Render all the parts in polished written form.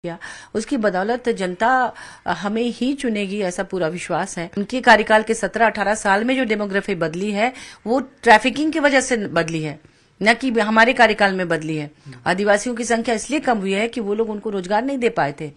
किया, उसकी बदौलत जनता हमें ही चुनेगी, ऐसा पूरा विश्वास है। उनके कार्यकाल के 17-18 साल में जो डेमोग्राफी बदली है वो ट्रैफिकिंग की वजह से बदली है, न कि हमारे कार्यकाल में बदली है। आदिवासियों की संख्या इसलिए कम हुई है कि वो लोग उनको रोजगार नहीं दे पाए थे,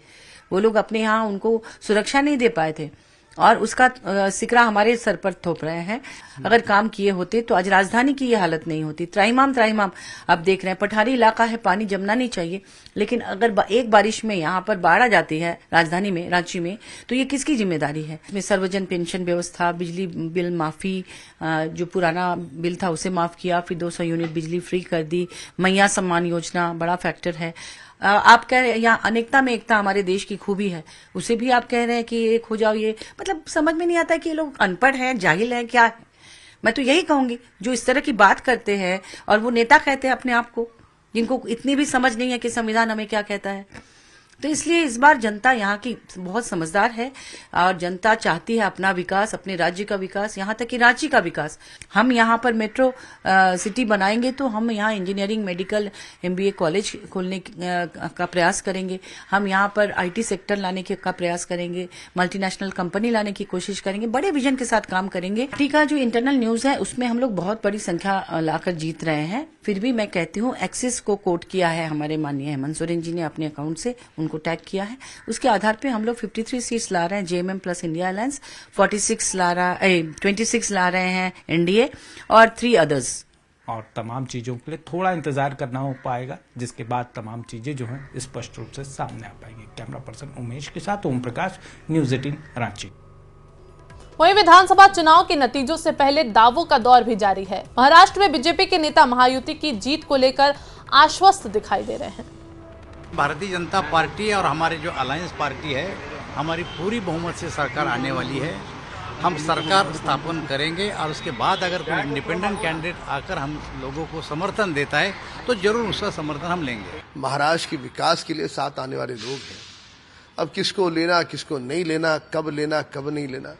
वो लोग अपने यहाँ उनको सुरक्षा नहीं दे पाए थे और उसका सिकरा हमारे सर पर थोप रहे हैं। अगर काम किए होते तो आज राजधानी की ये हालत नहीं होती। त्राहिमाम अब देख रहे हैं, पठारी इलाका है, पानी जमना नहीं चाहिए, लेकिन अगर एक बारिश में यहाँ पर बाढ़ आ जाती है राजधानी में, रांची में, तो ये किसकी जिम्मेदारी है? इसमें सर्वजन पेंशन व्यवस्था, बिजली बिल माफी, जो पुराना बिल था उसे माफ किया, फिर 200 यूनिट बिजली फ्री कर दी, मैया सम्मान योजना बड़ा फैक्टर है। आप कह रहे हैं यहाँ अनेकता में एकता हमारे देश की खूबी है, उसे भी आप कह रहे हैं कि एक हो जाओ। ये मतलब समझ में नहीं आता कि ये लोग अनपढ़ हैं, जाहिल हैं, क्या है? मैं तो यही कहूंगी, जो इस तरह की बात करते हैं और वो नेता कहते हैं अपने आप को, जिनको इतनी भी समझ नहीं है कि संविधान हमें क्या कहता है। तो इसलिए इस बार जनता यहाँ की बहुत समझदार है और जनता चाहती है अपना विकास, अपने राज्य का विकास, यहाँ तक कि रांची का विकास। हम यहाँ पर मेट्रो सिटी बनाएंगे तो हम यहाँ इंजीनियरिंग, मेडिकल, MBA कॉलेज खोलने का प्रयास करेंगे। हम यहाँ पर IT सेक्टर लाने का प्रयास करेंगे, मल्टीनेशनल कंपनी लाने की कोशिश करेंगे, बड़े विजन के साथ काम करेंगे। पार्टी का जो इंटरनल न्यूज है उसमें हम लोग बहुत बड़ी संख्या लाकर जीत रहे हैं। फिर भी मैं कहती हूँ, एक्सिस को कोट किया है हमारे माननीय हेमंत सोरेन जी ने अपने अकाउंट से, उनको टैग किया है। उसके आधार पे हम लोग 53 सीट्स ला रहे हैं JMM प्लस इंडिया अलायंस, 26 ला रहे हैं NDA और 3 अदर्स। और तमाम चीज़ों के लिए थोड़ा इंतजार करना हो पाएगा, जिसके बाद तमाम चीज़ें जो हैं स्पष्ट रूप से सामने आ पाएंगी। कैमरा पर्सन उमेश के साथ ओम प्रकाश, न्यूज़ 18 रांची। वहीं विधानसभा चुनाव के नतीजों से पहले दावों का दौर भी जारी है। महाराष्ट्र में बीजेपी के नेता महायुति की जीत को लेकर आश्वस्त दिखाई दे रहे हैं। भारतीय जनता पार्टी और हमारे जो अलायंस पार्टी है, हमारी पूरी बहुमत से सरकार आने वाली है। हम सरकार स्थापन करेंगे और उसके बाद अगर कोई इंडिपेंडेंट कैंडिडेट आकर हम लोगों को समर्थन देता है तो जरूर उसका समर्थन हम लेंगे। महाराष्ट्र के विकास के लिए साथ आने वाले लोग हैं। अब किसको लेना, किसको नहीं लेना, कब नहीं लेना,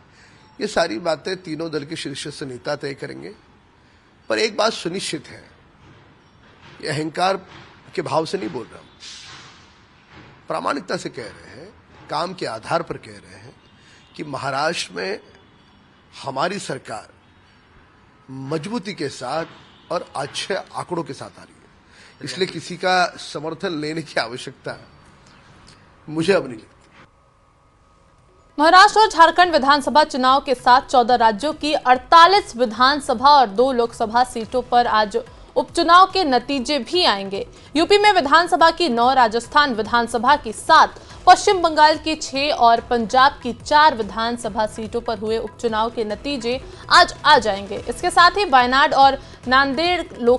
ये सारी बातें तीनों दल के शीर्षस्थ नेता तय करेंगे। पर एक बात सुनिश्चित है, ये अहंकार के भाव से नहीं बोल रहा, प्रामाणिकता से कह रहे हैं, काम के आधार पर कह रहे हैं कि महाराष्ट्र में हमारी सरकार मजबूती के साथ और अच्छे आंकड़ों के साथ आ रही है। इसलिए किसी का समर्थन लेने की आवश्यकता मुझे अब नहीं लगती। महाराष्ट्र और झारखंड विधानसभा चुनाव के साथ 14 राज्यों की 48 विधानसभा और 2 लोकसभा सीटों पर आज उपचुनाव के नतीजे भी आएंगे। यूपी में विधानसभा की 9, राजस्थान विधानसभा की 7, पश्चिम बंगाल की 6 और पंजाब की 4 विधानसभा सीटों पर हुए उपचुनाव के नतीजे आज आ जाएंगे। इसके साथ ही वायनाड और नांदेड़ लोक